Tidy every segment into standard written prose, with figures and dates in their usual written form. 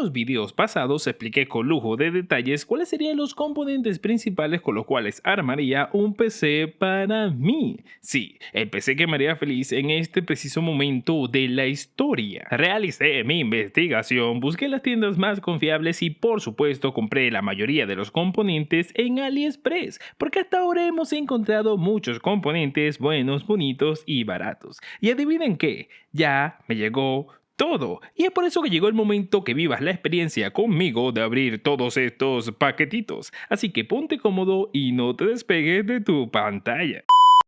los videos pasados expliqué con lujo de detalles cuáles serían los componentes principales con los cuales armaría un PC para mí. Sí, el PC que me haría feliz en este preciso momento de la historia. Realicé mi investigación, busqué las tiendas más confiables y por supuesto compré la mayoría de los componentes en AliExpress, porque hasta ahora hemos encontrado muchos componentes buenos, bonitos y baratos. Y adivinen qué, ya me llegó todo. Y es por eso que llegó el momento que vivas la experiencia conmigo de abrir todos estos paquetitos. Así que ponte cómodo y no te despegues de tu pantalla.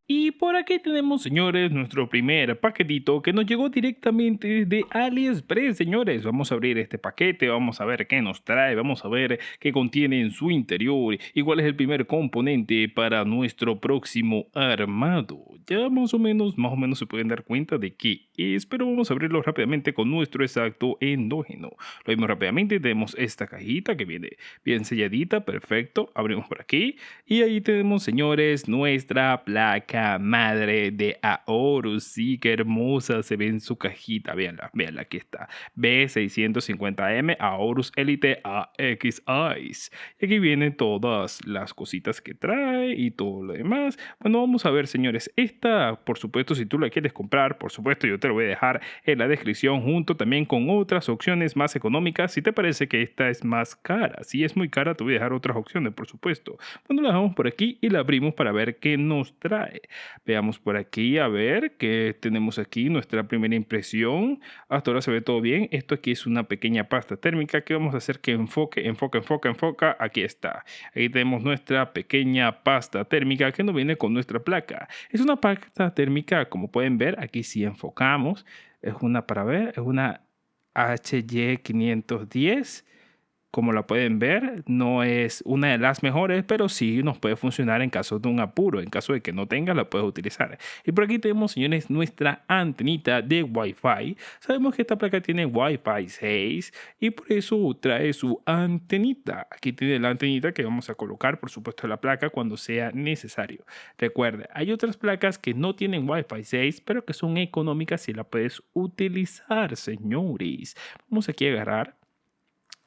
Y por aquí tenemos, señores, nuestro primer paquetito que nos llegó directamente de AliExpress, señores. Vamos a abrir este paquete, vamos a ver qué nos trae, vamos a ver qué contiene en su interior y cuál es el primer componente para nuestro próximo armado. Ya más o menos se pueden dar cuenta de qué es, pero vamos a abrirlo rápidamente con nuestro exacto endógeno. Lo vimos rápidamente, tenemos esta cajita que viene bien selladita, perfecto. Abrimos por aquí y ahí tenemos, señores, nuestra placa madre de Aorus. Sí, qué hermosa se ve en su cajita. Véanla, véanla, aquí está. B650M Aorus Elite AX Ice. Y aquí vienen todas las cositas que trae y todo lo demás. Bueno, vamos a ver, señores. Esta, por supuesto, si tú la quieres comprar, por supuesto, yo te lo voy a dejar en la descripción junto también con otras opciones más económicas. Si te parece que esta es más cara, si es muy cara, te voy a dejar otras opciones, por supuesto. Bueno, la dejamos por aquí y la abrimos para ver qué nos trae. Veamos por aquí, a ver qué tenemos aquí, nuestra primera impresión. Hasta ahora se ve todo bien. Esto aquí es una pequeña pasta térmica que vamos a hacer que enfoca. Aquí está. Aquí tenemos nuestra pequeña pasta térmica que nos viene con nuestra placa. Es una pasta térmica, como pueden ver, aquí si enfocamos, es una para ver, es una HY510. Como la pueden ver, no es una de las mejores, pero sí nos puede funcionar en caso de un apuro. En caso de que no tenga, la puedes utilizar. Y por aquí tenemos, señores, nuestra antenita de Wi-Fi. Sabemos que esta placa tiene Wi-Fi 6 y por eso trae su antenita. Aquí tiene la antenita que vamos a colocar, por supuesto, en la placa cuando sea necesario. Recuerda, hay otras placas que no tienen Wi-Fi 6, pero que son económicas y la puedes utilizar, señores. Vamos aquí a agarrar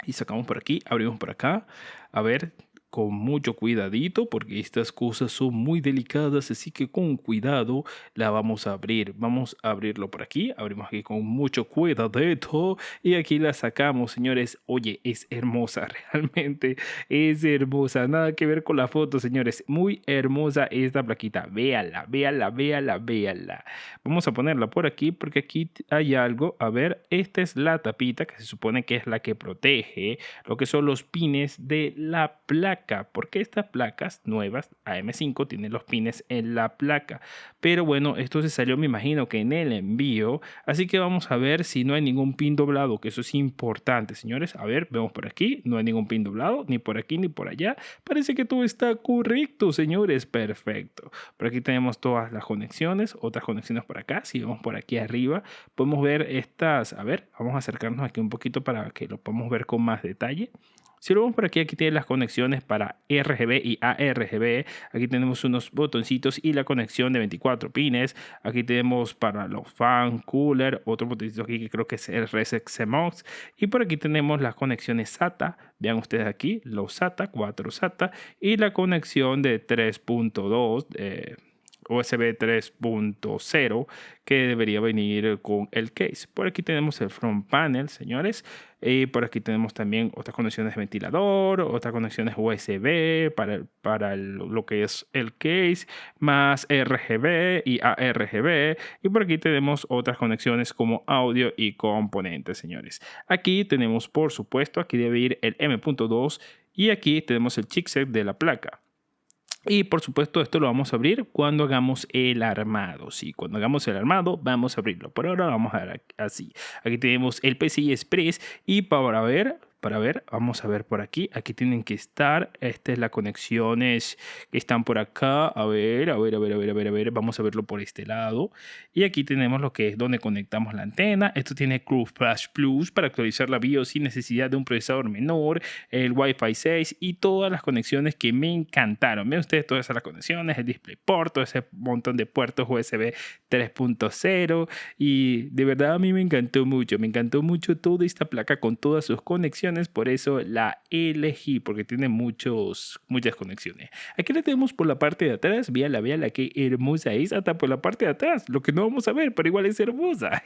y sacamos por aquí, abrimos por acá, a ver, con mucho cuidadito porque estas cosas son muy delicadas, así que con cuidado la vamos a abrir. Vamos a abrirlo por aquí, abrimos aquí con mucho cuidadito y aquí la sacamos, señores. Oye, es hermosa, realmente es hermosa, nada que ver con la foto, señores. Muy hermosa esta plaquita, véanla, véanla, véanla, véanla. Vamos a ponerla por aquí porque aquí hay algo. A ver, esta es la tapita que se supone que es la que protege lo que son los pines de la placa, porque estas placas nuevas AM5 tienen los pines en la placa, pero bueno, esto se salió, me imagino que en el envío, así que vamos a ver si no hay ningún pin doblado, que eso es importante, señores. A ver, vemos por aquí, no hay ningún pin doblado, ni por aquí ni por allá. Parece que todo está correcto, señores. Perfecto. Por aquí tenemos todas las conexiones, otras conexiones por acá. Si vemos por aquí arriba, podemos ver estas. A ver, vamos a acercarnos aquí un poquito para que lo podamos ver con más detalle. Si lo vemos por aquí, aquí tiene las conexiones para RGB y ARGB. Aquí tenemos unos botoncitos y la conexión de 24 pines. Aquí tenemos para los fan, cooler, otro botoncito aquí que creo que es el Reset CMOS. Y por aquí tenemos las conexiones SATA. Vean ustedes aquí, los SATA, 4 SATA. Y la conexión de 3.2, USB 3.0 que debería venir con el case. Por aquí tenemos el front panel, señores. Y por aquí tenemos también otras conexiones de ventilador, otras conexiones USB lo que es el case, más RGB y ARGB. Y por aquí tenemos otras conexiones como audio y componentes, señores. Aquí tenemos, por supuesto, aquí debe ir el M.2 y aquí tenemos el chipset de la placa. Y por supuesto esto lo vamos a abrir cuando hagamos el armado. Sí, cuando hagamos el armado vamos a abrirlo. Por ahora vamos a ver así. Aquí tenemos el PCI Express y para ver para ver, vamos a ver por aquí. Aquí tienen que estar. Esta es la conexiones que están por acá. A ver. Vamos a verlo por este lado. Y aquí tenemos lo que es donde conectamos la antena. Esto tiene Curve Flash Plus para actualizar la BIOS sin necesidad de un procesador menor, el Wi-Fi 6 y todas las conexiones que me encantaron. Ven ustedes todas esas conexiones, el DisplayPort, todo ese montón de puertos USB 3.0 y de verdad a mí me encantó mucho toda esta placa con todas sus conexiones, por eso la elegí porque tiene muchas conexiones. Aquí la tenemos por la parte de atrás, véala qué hermosa es, hasta por la parte de atrás, lo que no vamos a ver, pero igual es hermosa.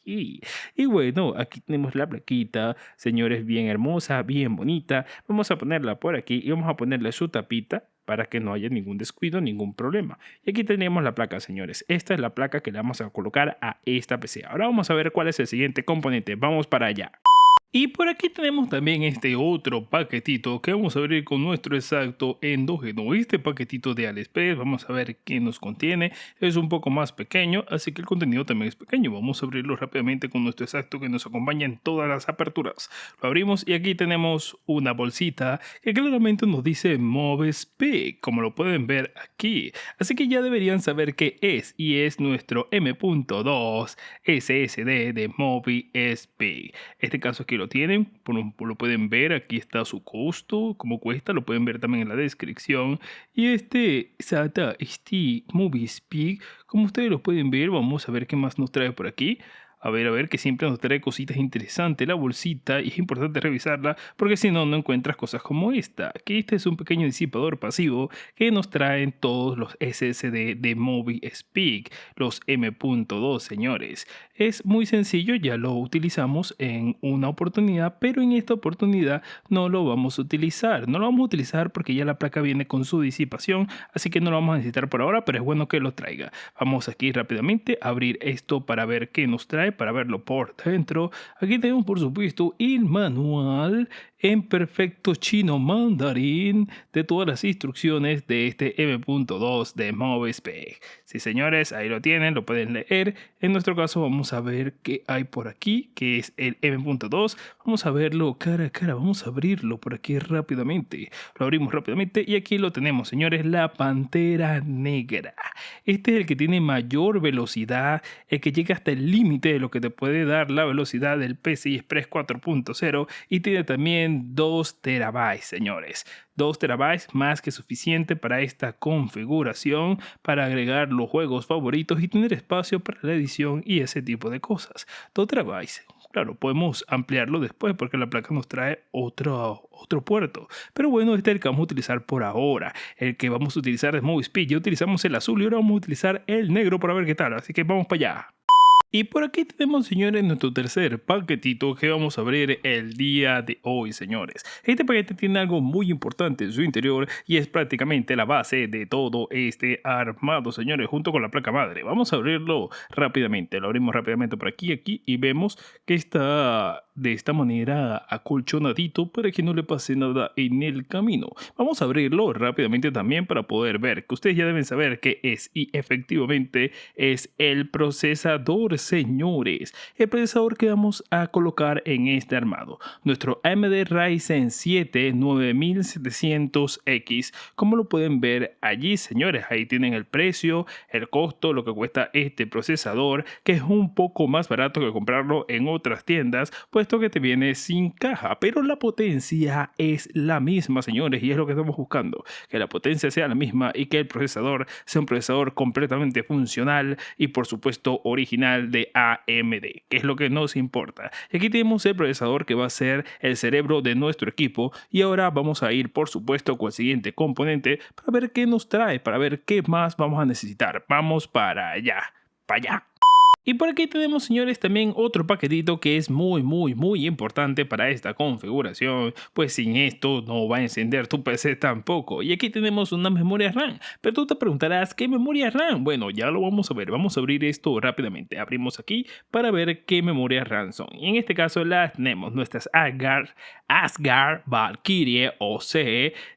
Y bueno, aquí tenemos la plaquita, señores, bien hermosa, bien bonita. Vamos a ponerla por aquí y vamos a ponerle su tapita para que no haya ningún descuido, ningún problema. Y aquí tenemos la placa, señores. Esta es la placa que le vamos a colocar a esta PC. Ahora vamos a ver cuál es el siguiente componente. Vamos para allá. Y por aquí tenemos también este otro paquetito que vamos a abrir con nuestro exacto endógeno. Este paquetito de AliExpress, vamos a ver qué nos contiene. Es un poco más pequeño, así que el contenido también es pequeño. Vamos a abrirlo rápidamente con nuestro exacto que nos acompaña en todas las aperturas. Lo abrimos y aquí tenemos una bolsita que claramente nos dice MoveSpeak, como lo pueden ver aquí. Así que ya deberían saber qué es, y es nuestro M.2 SSD de MoveSpeak. Este caso aquí lo tienen, lo pueden ver, aquí está su costo, cómo cuesta, lo pueden ver también en la descripción. Y este SATA MoveSpeak, como ustedes lo pueden ver, vamos a ver qué más nos trae por aquí. A ver, que siempre nos trae cositas interesantes la bolsita y es importante revisarla porque si no, no encuentras cosas como esta. Que este es un pequeño disipador pasivo que nos traen todos los SSD de MoveSpeak, los M.2, señores. Es muy sencillo, ya lo utilizamos en una oportunidad, pero en esta oportunidad no lo vamos a utilizar. No lo vamos a utilizar porque ya la placa viene con su disipación, así que no lo vamos a necesitar por ahora, pero es bueno que lo traiga. Vamos aquí rápidamente a abrir esto para ver qué nos trae, para verlo por dentro. Aquí tenemos por supuesto el manual en perfecto chino mandarín de todas las instrucciones de este M.2 de MoveSpeak. Sí, señores, ahí lo tienen, lo pueden leer. En nuestro caso vamos a ver qué hay por aquí, que es el M.2. Vamos a verlo cara a cara, vamos a abrirlo por aquí rápidamente. Lo abrimos rápidamente y aquí lo tenemos, señores, la Pantera Negra. Este es el que tiene mayor velocidad, el que llega hasta el límite de lo que te puede dar la velocidad del PCI Express 4.0 y tiene también 2 terabytes, señores. 2 terabytes más que suficiente para esta configuración, para agregar los juegos favoritos y tener espacio para la edición y ese tipo de cosas. 2 terabytes. Claro, podemos ampliarlo después porque la placa nos trae otro puerto. Pero bueno, este es el que vamos a utilizar por ahora. El que vamos a utilizar es MoveSpeak. Ya utilizamos el azul y ahora vamos a utilizar el negro para ver qué tal. Así que vamos para allá. Y por aquí tenemos, señores, nuestro tercer paquetito que vamos a abrir el día de hoy, señores. Este paquete tiene algo muy importante en su interior y es prácticamente la base de todo este armado, señores, junto con la placa madre. Vamos a abrirlo rápidamente. Lo abrimos rápidamente por aquí y vemos que está de esta manera acolchonadito para que no le pase nada en el camino. Vamos a abrirlo rápidamente también para poder ver que ustedes ya deben saber qué es y efectivamente es el procesador, señores. El procesador que vamos a colocar en este armado. Nuestro AMD Ryzen 7 9700X, como lo pueden ver allí, señores. Ahí tienen el precio, el costo, lo que cuesta este procesador, que es un poco más barato que comprarlo en otras tiendas, puesto que te viene sin caja, pero la potencia es la misma, señores, y es lo que estamos buscando, que la potencia sea la misma y que el procesador sea un procesador completamente funcional y por supuesto original de AMD, que es lo que nos importa. Y aquí tenemos el procesador que va a ser el cerebro de nuestro equipo y ahora vamos a ir por supuesto con el siguiente componente para ver qué nos trae, para ver qué más vamos a necesitar. Vamos para allá, para allá. Y por aquí tenemos, señores, también otro paquetito que es muy importante para esta configuración, pues sin esto no va a encender tu PC tampoco. Y aquí tenemos una memoria RAM, pero tú te preguntarás, ¿qué memoria RAM? Bueno, ya lo vamos a ver, vamos a abrir esto rápidamente. Abrimos aquí para ver qué memoria RAM son. Y en este caso las tenemos nuestras Asgard Valkyrie OC.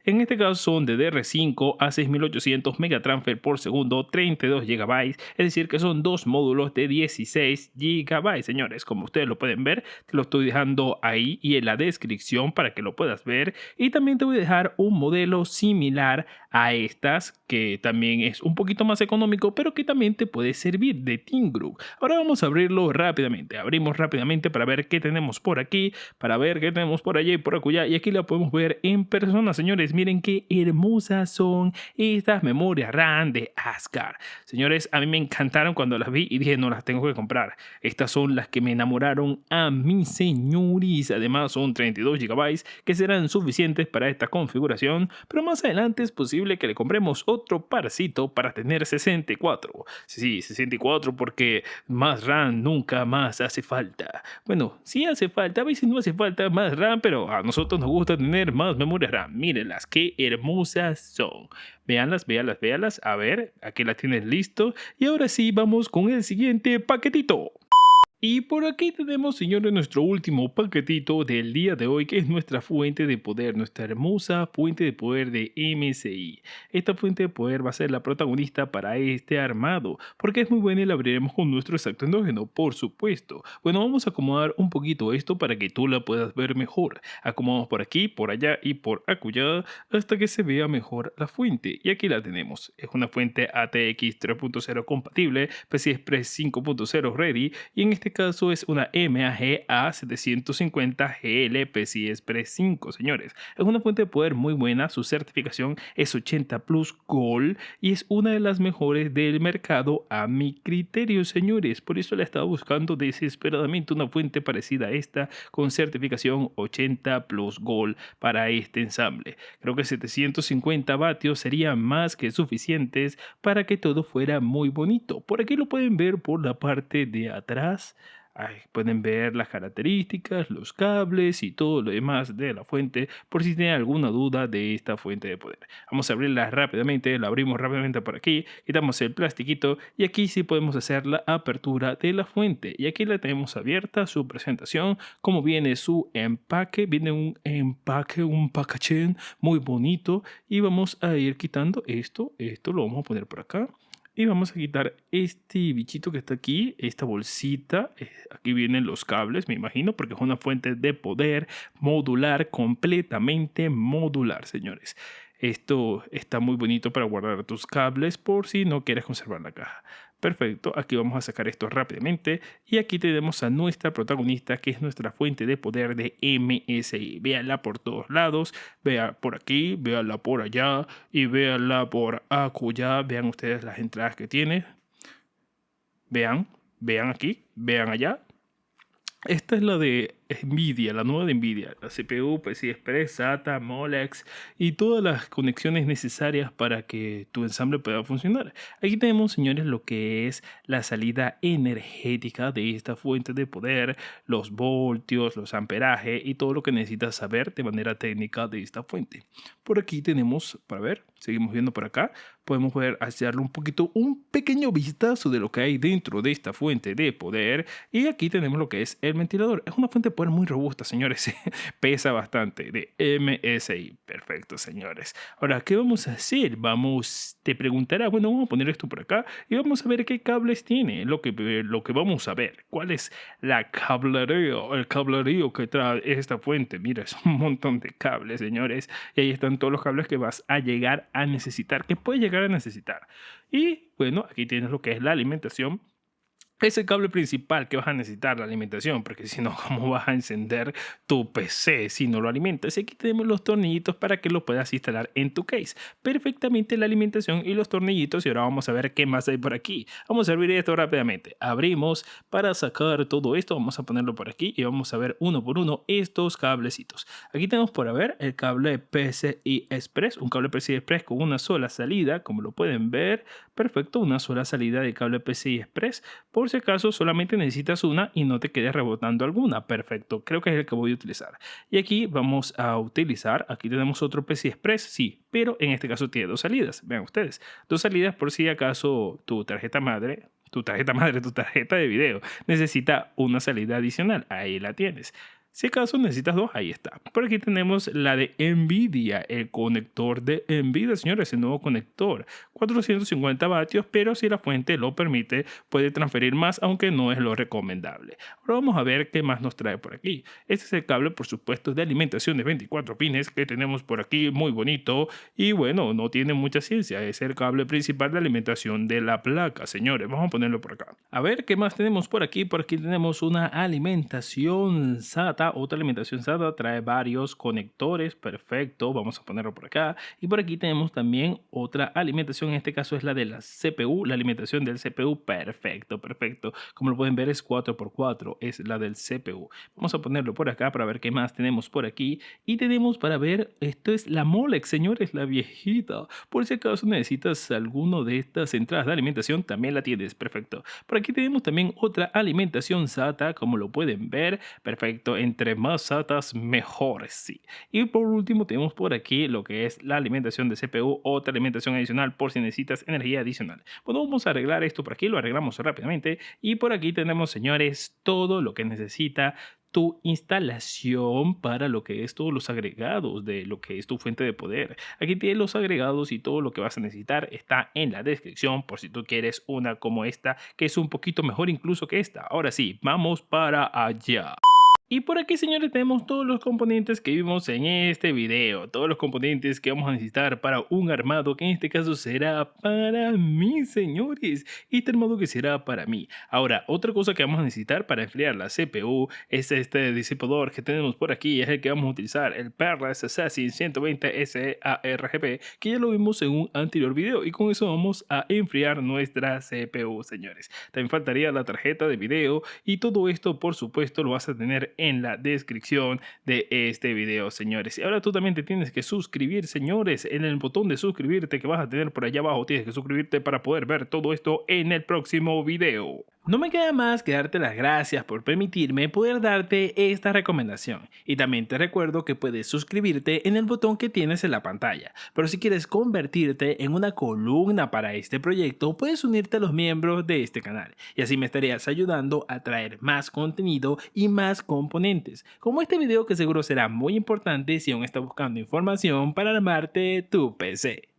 En este caso son de DDR5 a 6800 megatransfer por segundo, 32 GB, es decir que son dos módulos de 10 16 GB, señores. Como ustedes lo pueden ver, te lo estoy dejando ahí y en la descripción para que lo puedas ver. Y también te voy a dejar un modelo similar a estas, que también es un poquito más económico, pero que también te puede servir, de Team Group. Ahora vamos a abrirlo rápidamente. Abrimos rápidamente para ver qué tenemos por aquí, para ver qué tenemos por allá y por acullá. Y aquí la podemos ver en persona, señores. Miren qué hermosas son estas memorias RAM de Asgard. Señores, a mí me encantaron cuando las vi y dije, no, las tengo que comprar. Estas son las que me enamoraron a mí, señores. Además son 32 GB que serán suficientes para esta configuración, pero más adelante es posible que le compremos otro parcito para tener 64. Sí, 64, porque más RAM nunca más hace falta. Bueno, sí hace falta, a veces no hace falta más RAM, pero a nosotros nos gusta tener más memoria RAM. Mírenlas, qué hermosas son. Véanlas, véanlas, véanlas. A ver, aquí las tienes listo. Y ahora sí, vamos con el siguiente paquetito. Y por aquí tenemos, señores, nuestro último paquetito del día de hoy, que es nuestra fuente de poder, nuestra hermosa fuente de poder de MSI. Esta fuente de poder va a ser la protagonista para este armado, porque es muy buena y la abriremos con nuestro exacto endógeno, por supuesto. Bueno, vamos a acomodar un poquito esto para que tú la puedas ver mejor. Acomodamos por aquí, por allá y por acullá hasta que se vea mejor la fuente. Y aquí la tenemos. Es una fuente ATX 3.0 compatible, PCI Express 5.0 ready, y en este caso es una MAG A750 GL PCI Express 5, señores. Es una fuente de poder muy buena, su certificación es 80 Plus Gold y es una de las mejores del mercado a mi criterio, señores. Por eso la he estado buscando desesperadamente una fuente parecida a esta con certificación 80 Plus Gold para este ensamble. Creo que 750 vatios serían más que suficientes para que todo fuera muy bonito. Por aquí lo pueden ver por la parte de atrás. Ahí pueden ver las características, los cables y todo lo demás de la fuente, por si tienen alguna duda de esta fuente de poder. Vamos a abrirla rápidamente, la abrimos rápidamente por aquí, quitamos el plastiquito y aquí sí podemos hacer la apertura de la fuente. Y aquí la tenemos abierta, su presentación, como viene su empaque. Viene un empaque, un packaging muy bonito, y vamos a ir quitando esto lo vamos a poner por acá. Y vamos a quitar este bichito que está aquí, esta bolsita. Aquí vienen los cables, me imagino, porque es una fuente de poder modular, completamente modular, señores. Esto está muy bonito para guardar tus cables por si no quieres conservar la caja. Perfecto, aquí vamos a sacar esto rápidamente y aquí tenemos a nuestra protagonista, que es nuestra fuente de poder de MSI. Véanla por todos lados, vea por aquí, véanla por allá y véanla por acullá. Vean ustedes las entradas que tiene. Vean, vean aquí, vean allá. Esta es la de Nvidia, la nueva de Nvidia, la CPU, PCI Express, SATA, Molex y todas las conexiones necesarias para que tu ensamble pueda funcionar. Aquí tenemos, señores, lo que es la salida energética de esta fuente de poder, los voltios, los amperajes y todo lo que necesitas saber de manera técnica de esta fuente. Por aquí tenemos, para ver, seguimos viendo por acá, podemos ver, hacerle un pequeño vistazo de lo que hay dentro de esta fuente de poder. Y aquí tenemos lo que es el ventilador. Es una fuente de poder muy robusta, señores. Pesa bastante, de MSI. Perfecto, señores. Ahora, ¿qué vamos a hacer? Te preguntará, bueno, vamos a poner esto por acá y vamos a ver qué cables tiene. Lo que vamos a ver, cuál es el cablerío que trae esta fuente. Mira, es un montón de cables, señores. Y ahí están todos los cables que vas a llegar a necesitar, que puedes llegar a necesitar. Y bueno, aquí tienes lo que es la alimentación. Es el cable principal que vas a necesitar, la alimentación, porque si no, ¿cómo vas a encender tu PC si no lo alimentas? Y aquí tenemos los tornillitos para que lo puedas instalar en tu case. Perfectamente la alimentación y los tornillitos. Y ahora vamos a ver qué más hay por aquí. Vamos a abrir esto rápidamente. Abrimos para sacar todo esto. Vamos a ponerlo por aquí y vamos a ver uno por uno estos cablecitos. Aquí tenemos por ver el cable PCI Express, un cable PCI Express con una sola salida, como lo pueden ver. Perfecto, una sola salida de cable PCI Express. Por si acaso solamente necesitas una y no te quedes rebotando alguna. Perfecto, creo que es el que voy a utilizar. Y aquí vamos a utilizar, aquí tenemos otro PCI Express, sí, pero en este caso tiene dos salidas. Vean ustedes, dos salidas por si acaso tu tarjeta de video necesita una salida adicional. Ahí la tienes. Si acaso necesitas dos, ahí está. Por aquí tenemos la de Nvidia, el conector de Nvidia, señores, el nuevo conector. 450 vatios, pero si la fuente lo permite, puede transferir más, aunque no es lo recomendable. Ahora vamos a ver qué más nos trae por aquí. Este es el cable, por supuesto, de alimentación de 24 pines que tenemos por aquí, muy bonito. Y bueno, no tiene mucha ciencia, es el cable principal de alimentación de la placa, señores. Vamos a ponerlo por acá. A ver qué más tenemos por aquí. Por aquí tenemos una alimentación SATA. Otra alimentación SATA trae varios conectores. Perfecto. Vamos a ponerlo por acá. Y por aquí tenemos también otra alimentación. En este caso es la de la CPU. La alimentación del CPU. Perfecto, perfecto. Como lo pueden ver es 4x4. Es la del CPU. Vamos a ponerlo por acá para ver qué más tenemos por aquí. Y tenemos para ver, esto es la Molex, señores, la viejita. Por si acaso necesitas alguno de estas entradas de alimentación, también la tienes. Perfecto. Por aquí tenemos también otra alimentación SATA, como lo pueden ver. Perfecto. Entre más SATAs, mejor, sí. Y por último tenemos por aquí lo que es la alimentación de CPU, otra alimentación adicional por si necesitas energía adicional. Bueno, vamos a arreglar esto por aquí, lo arreglamos rápidamente. Y por aquí tenemos, señores, todo lo que necesita tu instalación para lo que es todos los agregados de lo que es tu fuente de poder. Aquí tienes los agregados y todo lo que vas a necesitar está en la descripción por si tú quieres una como esta, que es un poquito mejor incluso que esta. Ahora sí, vamos para allá. Y por aquí, señores, tenemos todos los componentes que vimos en este video. Todos los componentes que vamos a necesitar para un armado que en este caso será para mí, señores. Este armado que será para mí. Ahora, otra cosa que vamos a necesitar para enfriar la CPU es este disipador que tenemos por aquí. Es el que vamos a utilizar, el Perlas Assassin 120 SARGB, que ya lo vimos en un anterior video. Y con eso vamos a enfriar nuestra CPU, señores. También faltaría la tarjeta de video y todo esto, por supuesto, lo vas a tener en la descripción de este video, señores. Y ahora tú también te tienes que suscribir, señores. En el botón de suscribirte que vas a tener por allá abajo, tienes que suscribirte para poder ver todo esto en el próximo video. No me queda más que darte las gracias por permitirme poder darte esta recomendación. Y también te recuerdo que puedes suscribirte en el botón que tienes en la pantalla. Pero si quieres convertirte en una columna para este proyecto, puedes unirte a los miembros de este canal. Y así me estarías ayudando a traer más contenido y más componentes. Como este video que seguro será muy importante si aún estás buscando información para armarte tu PC.